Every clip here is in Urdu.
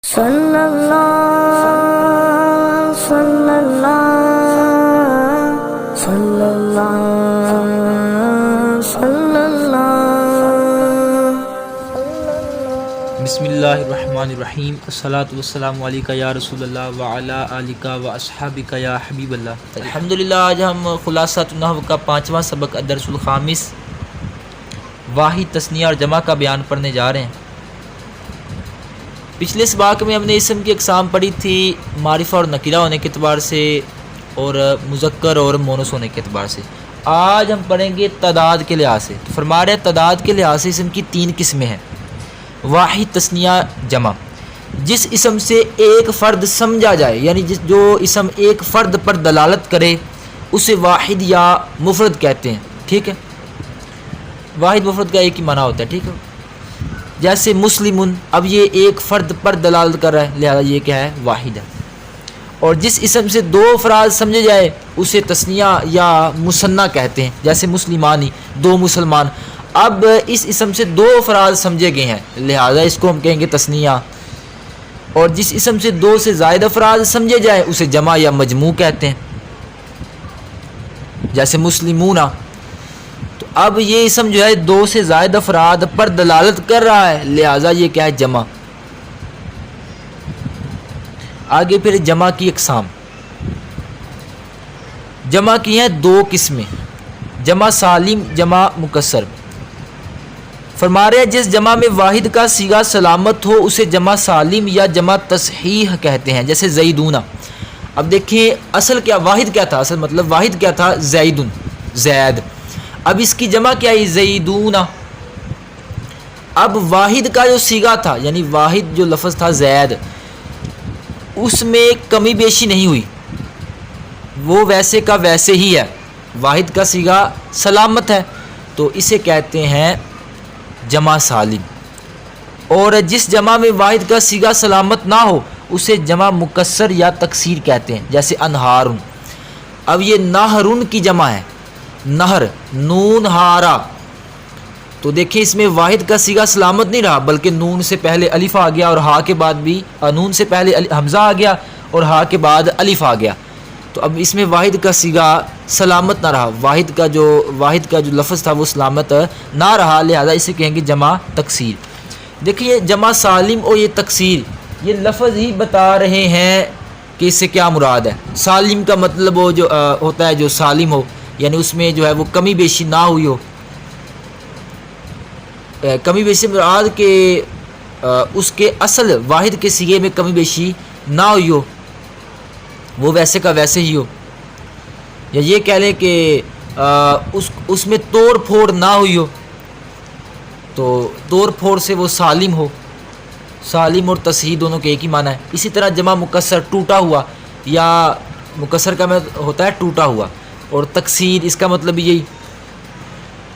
صلی اللہ صلی اللہ صلی اللہ صلی اللہ۔ بسم اللہ الرحمن الرحیم۔ الصلاۃ والسلام علیکہ یا رسول اللہ وعلی آلک و اصحابک یا حبیب اللہ۔ الحمدللہ آج ہم خلاصۃ النحو کا 5واں سبق الدرس الخامس واحد تثنیہ اور جمع کا بیان پڑھنے جا رہے ہیں۔ پچھلے سباق میں ہم نے اسم کی اقسام پڑھی تھی معرفہ اور نکرہ ہونے کے اعتبار سے اور مذکر اور مونث ہونے کے اعتبار سے۔ آج ہم پڑھیں گے تعداد کے لحاظ سے۔ تو فرما رہے ہیں تعداد کے لحاظ سے اسم کی 3 قسمیں ہیں: واحد تثنیہ جمع۔ جس اسم سے ایک فرد سمجھا جائے یعنی جو اسم ایک فرد پر دلالت کرے اسے واحد یا مفرد کہتے ہیں، ٹھیک ہے۔ واحد مفرد کا ایک ہی معنی ہوتا ہے، ٹھیک ہے۔ جیسے مسلمن، اب یہ ایک فرد پر دلالت کر رہا ہے لہذا یہ کیا ہے؟ واحد ہے۔ اور جس اسم سے 2 افراد سمجھے جائے اسے تثنیہ یا مثنیٰ کہتے ہیں، جیسے مسلمانی، 2 مسلمان۔ اب اس اسم سے 2 افراد سمجھے گئے ہیں لہذا اس کو ہم کہیں گے تثنیہ۔ اور جس اسم سے 2 سے زائد افراد سمجھے جائے اسے جمع یا مجموع کہتے ہیں، جیسے مسلمون۔ تو اب یہ اسم جو ہے 2 سے زائد افراد پر دلالت کر رہا ہے لہذا یہ کیا ہے؟ جمع۔ آگے پھر جمع کی اقسام۔ جمع کی ہیں 2 قسمیں: جمع سالم، جمع مکسر۔ فرما رہے ہیں جس جمع میں واحد کا صیغہ سلامت ہو اسے جمع سالم یا جمع تصحیح کہتے ہیں، جیسے زیدون۔ اب دیکھیں اصل کیا واحد کیا تھا؟ اصل مطلب واحد کیا تھا؟ زیدن، زید۔ اب اس کی جمع کیا ہے؟ زیدون۔ اب واحد کا جو صیغہ تھا یعنی واحد جو لفظ تھا زید، اس میں کمی بیشی نہیں ہوئی، وہ ویسے کا ویسے ہی ہے۔ واحد کا صیغہ سلامت ہے تو اسے کہتے ہیں جمع سالم۔ اور جس جمع میں واحد کا صیغہ سلامت نہ ہو اسے جمع مکسر یا تکسیر کہتے ہیں، جیسے انہارن۔ اب یہ نہرن کی جمع ہے، نہر، نون ہارا۔ تو دیکھیں اس میں واحد کا صیغہ سلامت نہیں رہا بلکہ نون سے پہلے الف آ گیا اور ہا کے بعد بھی نون سے پہلے حمزہ آ گیا اور ہا کے بعد الف آ گیا۔ تو اب اس میں واحد کا صیغہ سلامت نہ رہا، واحد کا جو لفظ تھا وہ سلامت نہ رہا لہذا اسے کہیں گے جمع تکسیر۔ دیکھیے جمع سالم اور یہ تکسیر یہ لفظ ہی بتا رہے ہیں کہ اس سے کیا مراد ہے۔ سالم کا مطلب وہ جو ہوتا ہے جو سالم ہو، یعنی اس میں جو ہے وہ کمی بیشی نہ ہوئی ہو۔ کمی بیشی مراد کہ اس کے اصل واحد کے صیغے میں کمی بیشی نہ ہوئی ہو، وہ ویسے کا ویسے ہی ہو۔ یا یہ کہہ لیں کہ اس میں توڑ پھوڑ نہ ہوئی ہو، تو توڑ پھوڑ سے وہ سالم ہو۔ سالم اور تصحیح دونوں کے ایک ہی معنی ہے۔ اسی طرح جمع مکسر ٹوٹا ہوا، یا مکسر کا ہوتا ہے ٹوٹا ہوا، اور تکسیر اس کا مطلب بھی یہی۔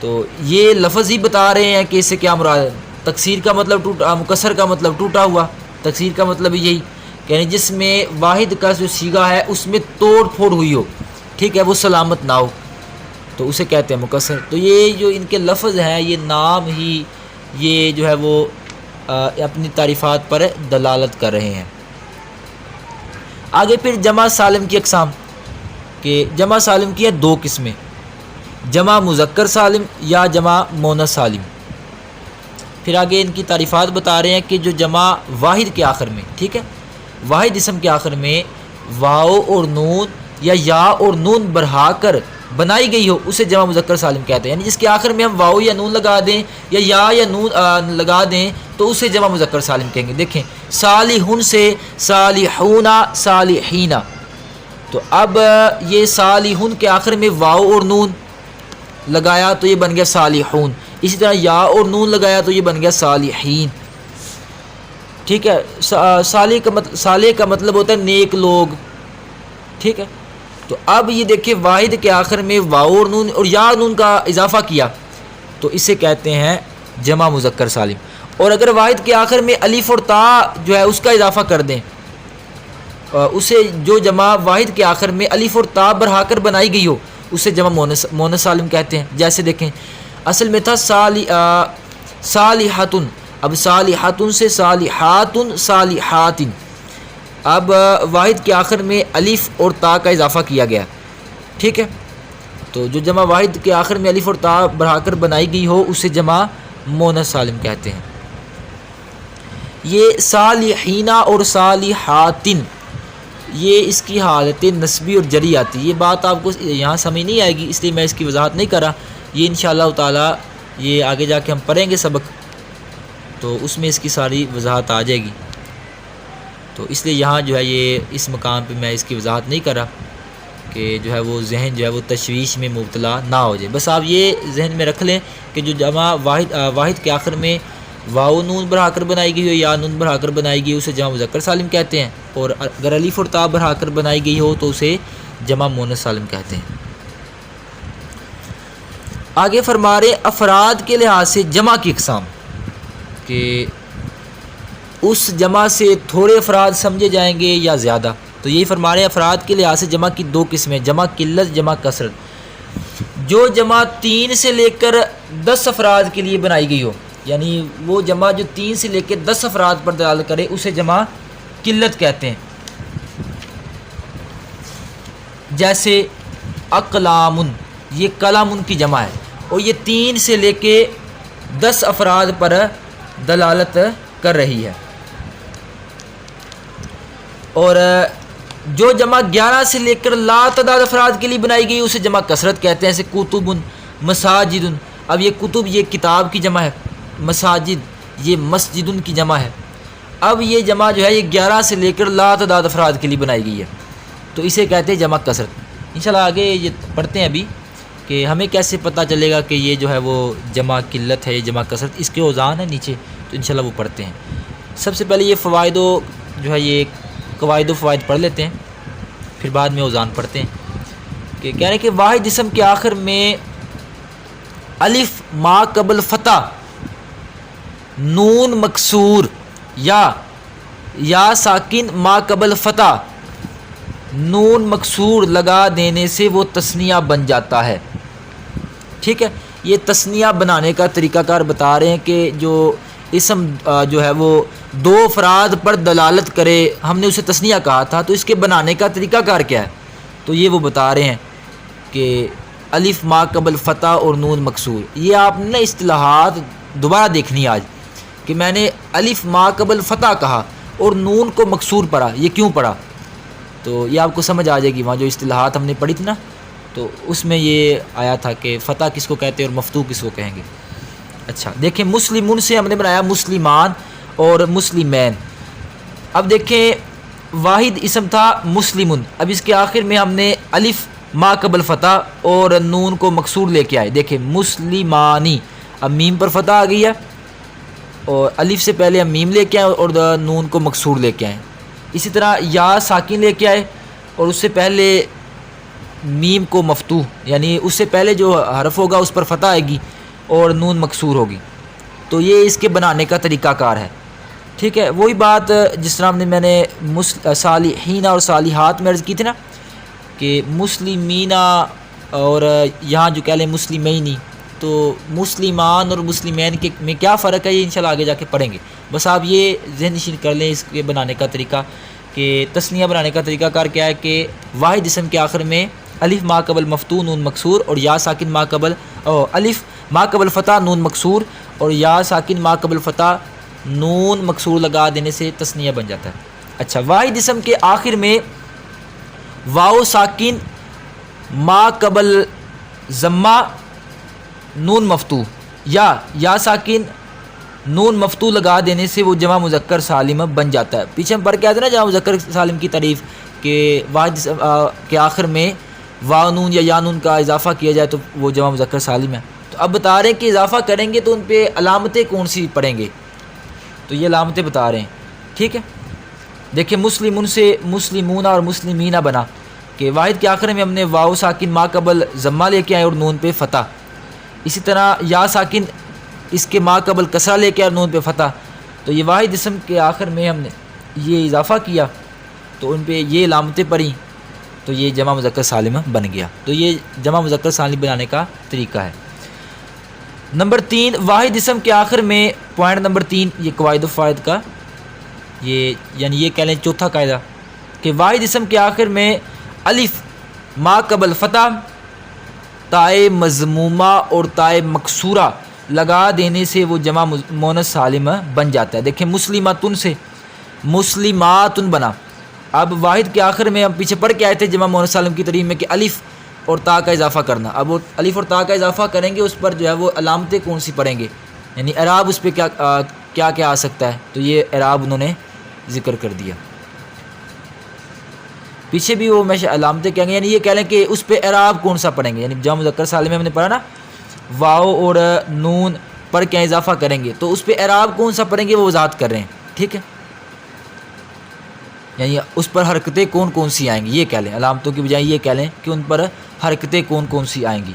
تو یہ لفظ ہی بتا رہے ہیں کہ اس سے کیا مراد ہے۔ تکسیر کا مطلب ٹوٹا، مکسر کا مطلب ٹوٹا ہوا، تکسیر کا مطلب بھی یہی، یعنی جس میں واحد کا جو صیغہ ہے اس میں توڑ پھوڑ ہوئی ہو، ٹھیک ہے، وہ سلامت نہ ہو، تو اسے کہتے ہیں مکسر۔ تو یہ جو ان کے لفظ ہیں یہ نام ہی یہ جو ہے وہ اپنی تعریفات پر دلالت کر رہے ہیں۔ آگے پھر جمع سالم کی اقسام، کہ جمع سالم کی ہیں 2 قسمیں: جمع مذکر سالم یا جمع مونث سالم۔ پھر آگے ان کی تعریفات بتا رہے ہیں کہ جو جمع واحد کے آخر میں، ٹھیک ہے، واحد اسم کے آخر میں واو اور نون یا اور نون بڑھا کر بنائی گئی ہو اسے جمع مذکر سالم کہتے ہیں، یعنی جس کے آخر میں ہم واو یا نون لگا دیں یا نون لگا دیں تو اسے جمع مذکر سالم کہیں گے۔ دیکھیں صالحون سے صالحون، صالحین۔ تو اب یہ صالحون کے آخر میں واو اور نون لگایا تو یہ بن گیا صالحون، اسی طرح یا اور نون لگایا تو یہ بن گیا صالحین، ٹھیک ہے۔ صالح کا مطلب ہوتا ہے نیک لوگ، ٹھیک ہے۔ تو اب یہ دیکھیں واحد کے آخر میں واو اور نون اور یا نون کا اضافہ کیا تو اسے کہتے ہیں جمع مذکر سالم۔ اور اگر واحد کے آخر میں الف اور تا جو ہے اس کا اضافہ کر دیں، اسے جو جمع واحد کے آخر میں الف اور تا بڑھا کر بنائی گئی ہو اسے جمع مونث سالم کہتے ہیں۔ جیسے دیکھیں اصل میں تھا صالحۃن، اب صالحاتن سے صالحاتن صالحاتن، اب واحد کے آخر میں الف اور تا کا اضافہ کیا گیا، ٹھیک ہے. تو جو جمع واحد کے آخر میں الف اور تا بڑھا کر بنائی گئی ہو اسے جمع مؤنث سالم کہتے ہیں. یہ صالحین اور صالحاتن، یہ اس کی حالت نسبی اور جری آتی ہے. یہ بات آپ کو یہاں سمجھ نہیں آئے گی، اس لیے میں اس کی وضاحت نہیں کر رہا. یہ انشاءاللہ تعالی یہ آگے جا کے ہم پڑھیں گے سبق، تو اس میں اس کی ساری وضاحت آ جائے گی. تو اس لیے یہاں جو ہے یہ اس مقام پہ میں اس کی وضاحت نہیں کر رہا کہ جو ہے وہ ذہن جو ہے وہ تشویش میں مبتلا نہ ہو جائے. بس آپ یہ ذہن میں رکھ لیں کہ جو جمع واحد کے آخر میں واو نون بڑھا کر بنائی گئی ہو یا نون بڑھا کر بنائی گئی اسے جمع مذکر سالم کہتے ہیں، اور اگر الف اور تا بڑھا کر بنائی گئی ہو تو اسے جمع مؤنث سالم کہتے ہیں. آگے فرما رہے افراد کے لحاظ سے جمع کی اقسام، کہ اس جمع سے تھوڑے افراد سمجھے جائیں گے یا زیادہ. تو یہی فرما رہے ہیں افراد کے لحاظ سے جمع کی دو قسمیں، جمع قلت جمع کثرت. جو جمع 3 سے لے کر 10 افراد کے لیے بنائی گئی ہو، یعنی وہ جمع جو 3 سے لے کے 10 افراد پر دلالت کرے اسے جمع قلت کہتے ہیں. جیسے اقلامن، یہ کلامن کی جمع ہے اور یہ 3 سے لے کے 10 افراد پر دلالت کر رہی ہے. اور جو جمع 11 سے لے کر لا تعداد افراد کے لیے بنائی گئی اسے جمع کثرت کہتے ہیں. جیسے کتب مساجد، اب یہ کتب یہ کتاب کی جمع ہے، مساجد یہ مسجد کی جمع ہے. اب یہ جمع جو ہے یہ 11 سے لے کر لا تعداد افراد کے لیے بنائی گئی ہے، تو اسے کہتے ہیں جمع کثرت. انشاءاللہ آگے یہ پڑھتے ہیں ابھی کہ ہمیں کیسے پتہ چلے گا کہ یہ جو ہے وہ جمع قلت ہے، یہ جمع کثرت. اس کے اوزان ہیں نیچے، تو انشاءاللہ وہ پڑھتے ہیں. سب سے پہلے یہ فوائد و جو ہے یہ قواعد و فوائد پڑھ لیتے ہیں، پھر بعد میں اوزان پڑھتے ہیں. کہ کہہ رہے ہیں کہ واحد اسم کے آخر میں الف ما قبل فتح، نون مکسور یا ساکن ما قبل فتح نون مکسور لگا دینے سے وہ تثنیہ بن جاتا ہے. ٹھیک ہے، یہ تثنیہ بنانے کا طریقہ کار بتا رہے ہیں کہ جو اسم جو ہے وہ 2 افراد پر دلالت کرے، ہم نے اسے تثنیہ کہا تھا، تو اس کے بنانے کا طریقہ کار کیا ہے. تو یہ وہ بتا رہے ہیں کہ الف ما قبل فتح اور نون مکسور. یہ آپ نے اصطلاحات دوبارہ دیکھنی آج کہ میں نے الف ما قبل فتح کہا اور نون کو مکسور پڑھا، یہ کیوں پڑھا. تو یہ آپ کو سمجھ آ جائے گی. وہاں جو اصطلاحات ہم نے پڑھی تھی نا، تو اس میں یہ آیا تھا کہ فتح کس کو کہتے ہیں اور مفتوح کس کو کہیں گے. اچھا دیکھیں، مسلمون سے ہم نے بنایا مسلمان اور مسلمین. اب دیکھیں واحد اسم تھا مسلمون، اب اس کے آخر میں ہم نے الف ما قبل فتح اور نون کو مکسور لے کے آئے. دیکھیں مسلمانی، اب میم پر فتح آ گئی ہے اور الف سے پہلے ہم میم لے کے آئے اور نون کو مکسور لے کے آئے. اسی طرح یا ساکن لے کے آئے اور اس سے پہلے میم کو مفتوح، یعنی اس سے پہلے جو حرف ہوگا اس پر فتح آئے گی اور نون مکسور ہوگی. تو یہ اس کے بنانے کا طریقہ کار ہے. ٹھیک ہے، وہی بات جس طرح میں نے صالحین اور صالحات میں عرض کی تھی نا کہ مسلمینہ اور یہاں جو کہہ لیں مسلمینی، تو مسلمان اور مسلمین کے میں کیا فرق ہے یہ انشاءاللہ آگے جا کے پڑھیں گے. بس آپ یہ ذہن نشین کر لیں اس کے بنانے کا طریقہ کہ تثنیہ بنانے کا طریقہ کار کیا ہے کہ واحد اسم کے آخر میں الف ما قبل مفتوح نون مکسور اور یا ساکن ما قبل الف ما قبل فتح نون مکسور اور یا ساکن ما قبل فتح نون مکسور لگا دینے سے تثنیہ بن جاتا ہے. اچھا، واحد اسم کے آخر میں واو ساکن ما قبل ضمہ نون مفتوح یا ساکن نون مفتوح لگا دینے سے وہ جمع مذکر سالم بن جاتا ہے. پیچھے ہم پڑھ کے آتے ہیں نا جمع مذکر سالم کی تعریف کہ واحد کے آخر میں واو نون یا نون کا اضافہ کیا جائے تو وہ جمع مذکر سالم ہے. تو اب بتا رہے ہیں کہ اضافہ کریں گے تو ان پہ علامتیں کون سی پڑھیں گے، تو یہ علامتیں بتا رہے ہیں. ٹھیک ہے، دیکھیں مسلمون سے مسلمون اور مسلمینہ بنا کہ واحد کے آخر میں ہم نے واو ساکن ما قبل ضمہ لے کے آئے اور نون پہ فتح. اسی طرح یا ساکن اس کے ما قبل کسرہ لے کے آئے اور نون پہ فتح. تو یہ واحد اسم کے آخر میں ہم نے یہ اضافہ کیا تو ان پہ یہ علامتیں پڑھیں تو یہ جمع مذکر سالم بن گیا. تو یہ جمع مذکر سالم بنانے کا طریقہ ہے. نمبر 3 واحد اسم کے آخر میں پوائنٹ نمبر 3 یہ قواعد و فوائد کا یہ یعنی یہ کہہ لیں چوتھا قاعدہ کہ واحد اسم کے آخر میں الف ما قبل فتح تائے مضمومہ اور تائے مکسورہ لگا دینے سے وہ جمع مؤنث سالم بن جاتا ہے. دیکھیں مسلماتن سے مسلماتن بنا. اب واحد کے آخر میں ہم پیچھے پڑھ کے آئے تھے جمع مؤنث سالم کی ترتیب میں کہ الف اور تا کا اضافہ کرنا. اب وہ الف اور تا کا اضافہ کریں گے اس پر جو ہے وہ علامتیں کون سی پڑھیں گے یعنی اعراب اس پہ کیا کیا آ سکتا ہے تو یہ اعراب انہوں نے ذکر کر دیا. پیچھے بھی وہ میں علامتیں کہیں گے یعنی یہ کہہ لیں کہ اس پہ اعراب کون سا پڑھیں گے یعنی جمع مذکر سالم میں ہم نے پڑھا نا واو اور نون پڑھ کے اضافہ کریں گے تو اس پہ اعراب کون سا پڑھیں گے وہ وضاحت کر رہے ہیں. ٹھیک ہے یعنی اس پر حرکتیں کون کون سی آئیں گی یہ کہہ لیں علامتوں کی بجائے یہ کہہ لیں کہ ان پر حرکتیں کون کون سی آئیں گی.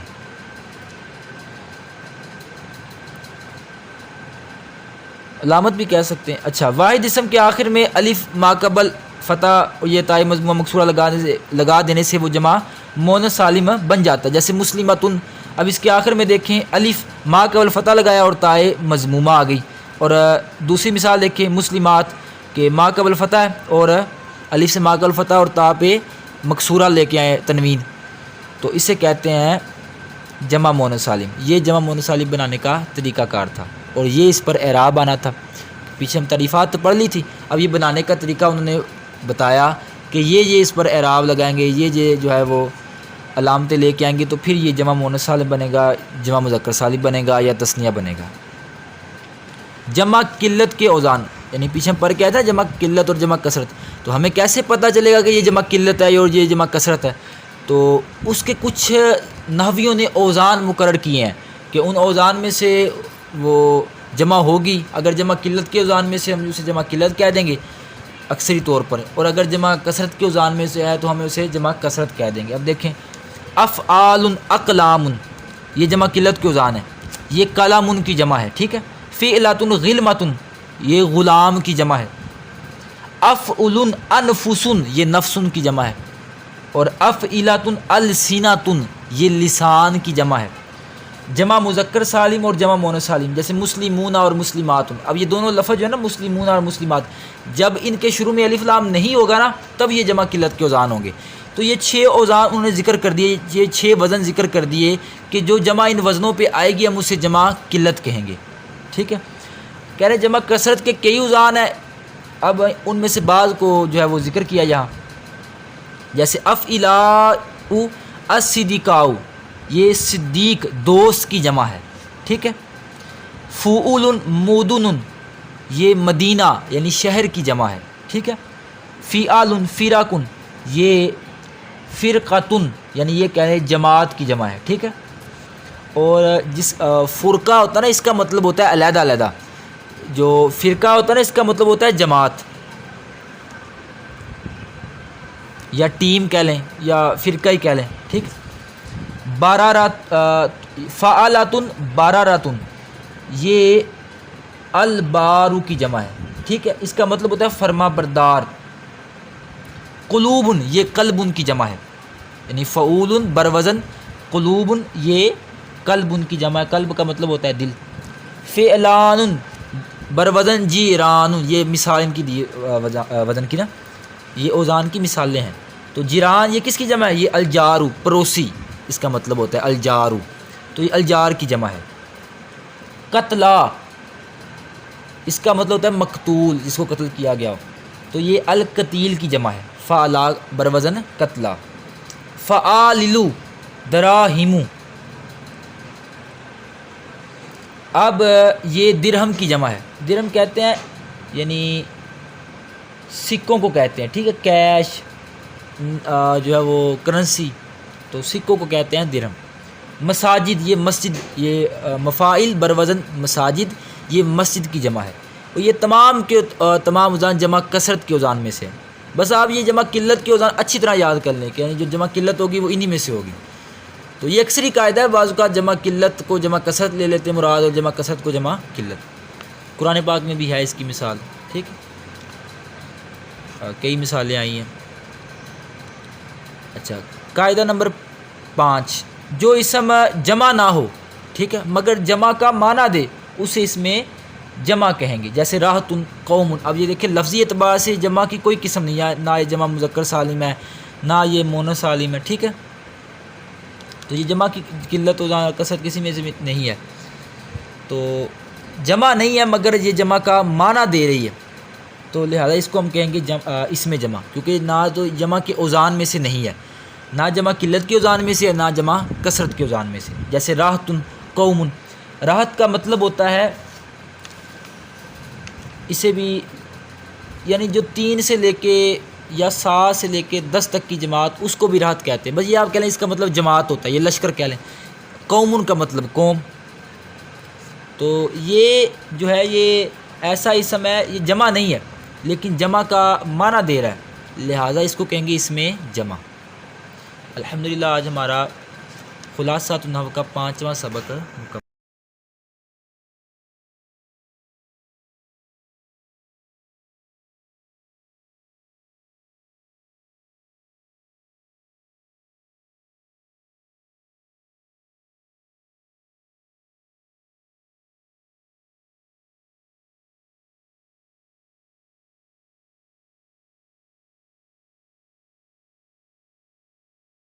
علامت بھی کہہ سکتے ہیں. اچھا واحد اسم کے آخر میں الف ما قبل فتح یہ تائے مضمومہ مکسورہ لگا دینے سے وہ جمع مؤنث سالم بن جاتا ہے. جیسے مسلماتن اب اس کے آخر میں دیکھیں الف ما قبل فتح لگایا اور تائے مضمومہ آ گئی. اور دوسری مثال دیکھیں مسلمات کہ ما قبل فتح ہے اور الف سے ما قبل فتح اور تا پہ مکسورہ لے کے آئے تنوین تو اسے کہتے ہیں جمع مؤنث سالم. یہ جمع مؤنث سالم بنانے کا طریقہ کار تھا اور یہ اس پر اعراب آنا تھا. پیچھے ہم تعریفات تو پڑھ لی تھی. اب یہ بنانے کا طریقہ انہوں نے بتایا کہ یہ اس پر اعراب لگائیں گے یہ جو ہے وہ علامتیں لے کے آئیں گے تو پھر یہ جمع مؤنث سالم بنے گا جمع مذکر سالم بنے گا یا تثنیہ بنے گا. جمع قلت کے اوزان یعنی پیچھے ہم پڑھ کے آیا تھا جمع قلت اور جمع کثرت تو ہمیں کیسے پتہ چلے گا کہ یہ جمع قلت ہے اور یہ جمع کثرت ہے تو اس کے کچھ نحویوں نے اوزان مقرر کیے ہیں کہ ان اوزان میں سے وہ جمع ہوگی. اگر جمع قلت کے اوزان میں سے ہم اسے جمع قلت کہہ دیں گے اکثری طور پر اور اگر جمع کثرت کے اوزان میں سے ہے تو ہمیں اسے جمع کثرت کہہ دیں گے. اب دیکھیں افعال اقلام یہ جمع قلت کے اوزان ہے یہ قلم کی جمع ہے. ٹھیک ہے فعلۃ غلمۃ یہ غلام کی جمع ہے. افعل انفس یہ نفس کی جمع ہے اور افعلۃ السنۃ یہ لسان کی جمع ہے. جمع مذکر سالم اور جمع مؤنث سالم جیسے مسلمون اور مسلمات. اب یہ دونوں لفظ جو ہے نا مسلمون اور مسلمات جب ان کے شروع میں الف لام نہیں ہوگا نا تب یہ جمع قلت کے اوزان ہوں گے. تو یہ 6 اوزان انہوں نے ذکر کر دیے یہ 6 وزن ذکر کر دیے کہ جو جمع ان وزنوں پہ آئے گی ہم اسے جمع قلت کہیں گے. ٹھیک ہے کہہ رہے جمع کثرت کے کئی اوزان ہیں. اب ان میں سے بعض کو جو ہے وہ ذکر کیا یہاں جیسے افعلاء الصدیقاء یہ صدیق دوست کی جمع ہے. ٹھیک ہے فعول مدن یہ مدینہ یعنی شہر کی جمع ہے. ٹھیک ہے فعال فرقن یہ فرقتن یعنی یہ کہہ رہے جماعت کی جمع ہے. ٹھیک ہے اور جس فرقہ ہوتا ہے نا اس کا مطلب ہوتا ہے علیحدہ علیحدہ جو فرقہ ہوتا ہے نا اس کا مطلب ہوتا ہے جماعت یا ٹیم کہہ لیں یا فرقہ ہی کہہ لیں. ٹھیک بارارات فعالاتن باراراتن یہ البارو کی جمع ہے. ٹھیک ہے اس کا مطلب ہوتا ہے فرما بردار. قلوبن یہ قلبن کی جمع ہے یعنی فعول بروزن قلوبن یہ قلبن کی جمع ہے. قلب کا مطلب ہوتا ہے دل. فعلان بروزن جیران یہ مثال ان کی دی وزن کی نا یہ اوزان کی مثالیں ہیں. تو جیران یہ کس کی جمع ہے یہ الجارو پڑوسی اس کا مطلب ہوتا ہے الجارو تو یہ الجار کی جمع ہے. قتلا اس کا مطلب ہوتا ہے مقتول جس کو قتل کیا گیا ہو تو یہ القتیل کی جمع ہے. فعلا بروزن قتلا. فعاللو دراہمو اب یہ درہم کی جمع ہے. درہم کہتے ہیں یعنی سکوں کو کہتے ہیں. ٹھیک ہے کیش جو ہے وہ کرنسی تو سکوں کو کہتے ہیں درہم. مساجد یہ مسجد یہ مفاعل بروزن مساجد یہ مسجد کی جمع ہے. اور یہ تمام اوزان جمع کثرت کے اوزان میں سے ہیں. بس آپ یہ جمع قلت کے اوزان اچھی طرح یاد کر لیں کہ یعنی جو جمع قلت ہوگی وہ انہی میں سے ہوگی. تو یہ اکثری قاعدہ ہے. بعض اوقات جمع قلت کو جمع کثرت لے لیتے مراد اور جمع کثرت کو جمع قلت. قرآن پاک میں بھی ہے اس کی مثال. ٹھیک ہے کئی مثالیں آئی ہیں. اچھا قاعدہ نمبر 5 جو اسم جمع نہ ہو ٹھیک ہے، مگر جمع کا معنی دے اسے اس میں جمع کہیں گے. جیسے راحتن قوم، اب یہ دیکھیں لفظی اعتبار سے جمع کی کوئی قسم نہیں ہے، نہ یہ جمع مذکر سالم ہے نہ یہ مؤنث سالم ہے. ٹھیک ہے، تو یہ جمع کی قلت و کثرت کسی میں سے نہیں ہے، تو جمع نہیں ہے مگر یہ جمع کا معنی دے رہی ہے، تو لہذا اس کو ہم کہیں گے اس میں جمع، کیونکہ نہ تو جمع کے اوزان میں سے نہیں ہے، نہ جمع قلت کے اوزان میں سے ہے، نہ جمع کثرت کے اوزان میں سے. جیسے راحتن قوم، راحت کا مطلب ہوتا ہے اسے بھی یعنی جو 3 سے لے کے یا 7 سے لے کے 10 تک کی جماعت، اس کو بھی راحت کہتے ہیں. بس یہ آپ کہہ لیں اس کا مطلب جماعت ہوتا ہے، یہ لشکر کہہ لیں. قوم کا مطلب قوم، تو یہ جو ہے یہ ایسا اسم ہے، یہ جمع نہیں ہے لیکن جمع کا معنی دے رہا ہے، لہٰذا اس کو کہیں گے اس میں جمع. الحمدللہ آج ہمارا خلاصۃ النحو کا 5واں سبق مکمل.